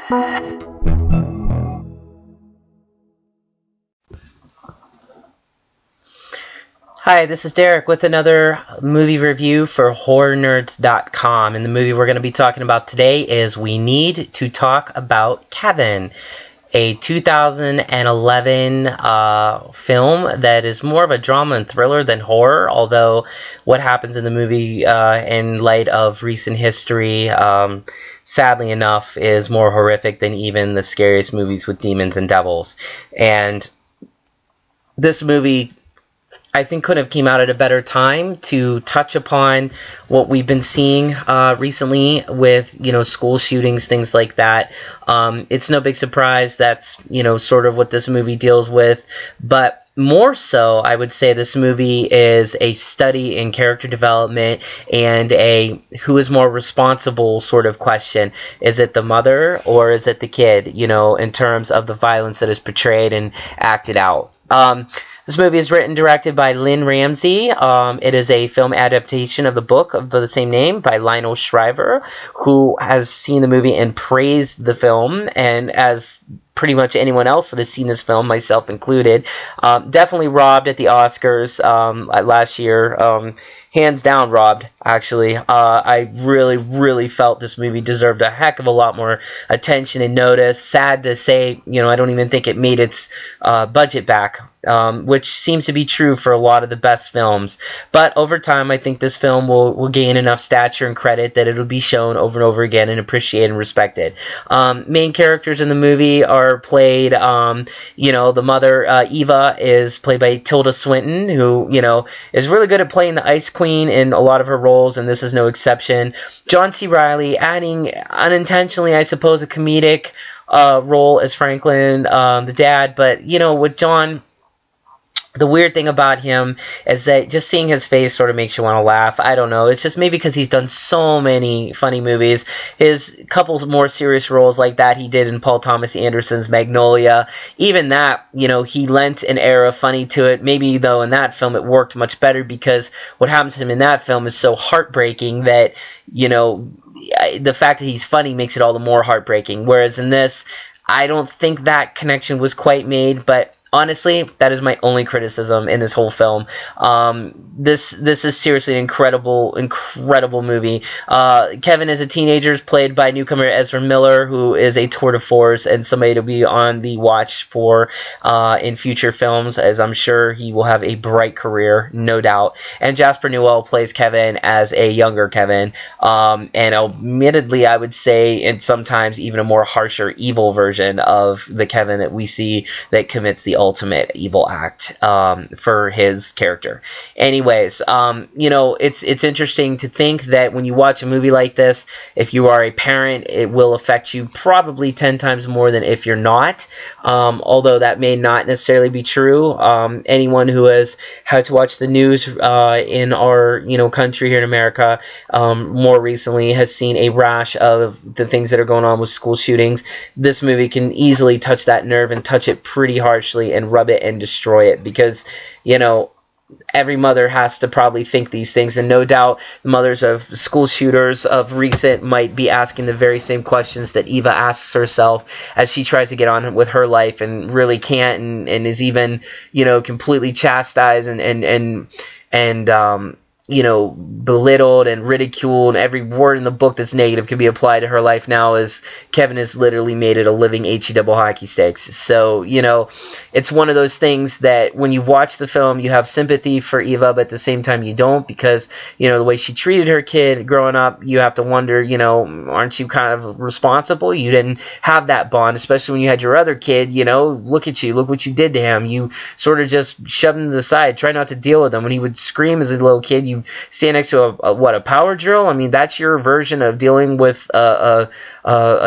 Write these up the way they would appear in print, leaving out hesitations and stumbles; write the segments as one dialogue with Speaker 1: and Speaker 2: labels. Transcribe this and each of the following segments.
Speaker 1: Hi, this is Derek with another movie review for HorrorNerds.com, and the movie we're going to be talking about today is We Need to Talk About Kevin, a 2011 film that is more of a drama and thriller than horror, although what happens in the movie in light of recent history, sadly enough, is more horrific than even the scariest movies with demons and devils. And this movie, I think, could have came out at a better time to touch upon what we've been seeing recently with, school shootings, things like that. It's no big surprise that's, sort of what this movie deals with. But more so, I would say this movie is a study in character development and a who is more responsible sort of question. Is it the mother or is it the kid, in terms of the violence that is portrayed and acted out? This movie is written and directed by Lynn Ramsey. It is a film adaptation of the book of the same name by Lionel Shriver, who has seen the movie and praised the film, and as pretty much anyone else that has seen this film, myself included, definitely robbed at the Oscars last year. Hands down robbed, actually. I really, really felt this movie deserved a heck of a lot more attention and notice. Sad to say, I don't even think it made its budget back, which seems to be true for a lot of the best films. But over time, I think this film will gain enough stature and credit that it'll be shown over and over again and appreciated and respected. Main characters in the movie are played, the mother, Eva, is played by Tilda Swinton, who, is really good at playing the Ice Queen in a lot of her roles, and this is no exception. John C. Reilly, adding unintentionally, I suppose, a comedic role as Franklin, the dad, but, with John, the weird thing about him is that just seeing his face sort of makes you want to laugh. I don't know. It's just maybe because he's done so many funny movies. His couple more serious roles like that he did in Paul Thomas Anderson's Magnolia. Even that, he lent an air of funny to it. Maybe, though, in that film it worked much better because what happens to him in that film is so heartbreaking that, the fact that he's funny makes it all the more heartbreaking. Whereas in this, I don't think that connection was quite made, but honestly, that is my only criticism in this whole film. This is seriously an incredible movie. Kevin as a teenager is played by newcomer Ezra Miller, who is a tour de force and somebody to be on the watch for in future films, as I'm sure he will have a bright career, no doubt. And Jasper Newell plays Kevin as a younger Kevin, and admittedly, I would say, and sometimes even a more harsher, evil version of the Kevin that we see that commits the ultimate evil act for his character. Anyways, it's interesting to think that when you watch a movie like this, if you are a parent, it will affect you probably 10 times more than if you're not, although that may not necessarily be true. Anyone who has had to watch the news in our country here in America more recently has seen a rash of the things that are going on with school shootings. This movie can easily touch that nerve and touch it pretty harshly and rub it and destroy it because, every mother has to probably think these things, and no doubt mothers of school shooters of recent might be asking the very same questions that Eva asks herself as she tries to get on with her life and really can't and is even, completely chastised and belittled and ridiculed. Every word in the book that's negative can be applied to her life now, as Kevin has literally made it a living HE-double hockey sticks. So, it's one of those things that when you watch the film, you have sympathy for Eva, but at the same time you don't, because, the way she treated her kid growing up, you have to wonder, aren't you kind of responsible? You didn't have that bond, especially when you had your other kid, look at you, look what you did to him. You sort of just shoved him to the side, try not to deal with him. When he would scream as a little kid, you stand next to a power drill. I mean, that's your version of dealing with a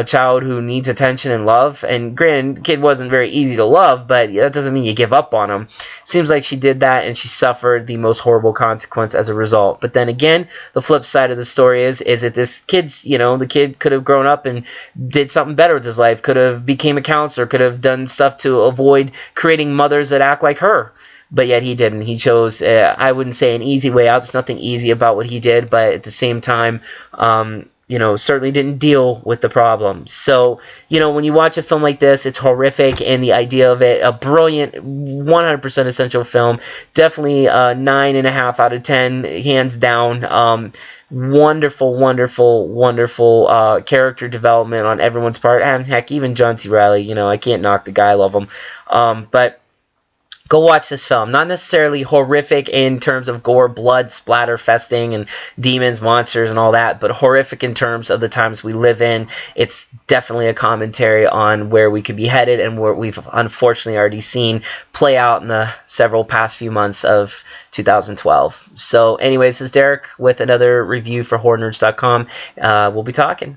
Speaker 1: child who needs attention and love. And granted, the kid wasn't very easy to love, but that doesn't mean you give up on him. Seems like she did that, and she suffered the most horrible consequence as a result. But then again, the flip side of the story is that this kid's, the kid could have grown up and did something better with his life, could have became a counselor, could have done stuff to avoid creating mothers that act like her. But yet he didn't. He chose, I wouldn't say an easy way out. There's nothing easy about what he did, but at the same time, certainly didn't deal with the problem. So, when you watch a film like this, it's horrific, and the idea of it, a brilliant, 100% essential film, definitely 9.5 out of 10, hands down. Wonderful, wonderful, wonderful character development on everyone's part, and heck, even John C. Reilly. I can't knock the guy, I love him. But go watch this film. Not necessarily horrific in terms of gore, blood, splatter, festing, and demons, monsters, and all that, but horrific in terms of the times we live in. It's definitely a commentary on where we could be headed and what we've unfortunately already seen play out in the several past few months of 2012. So anyways, this is Derek with another review for HorrorNerds.com. We'll be talking.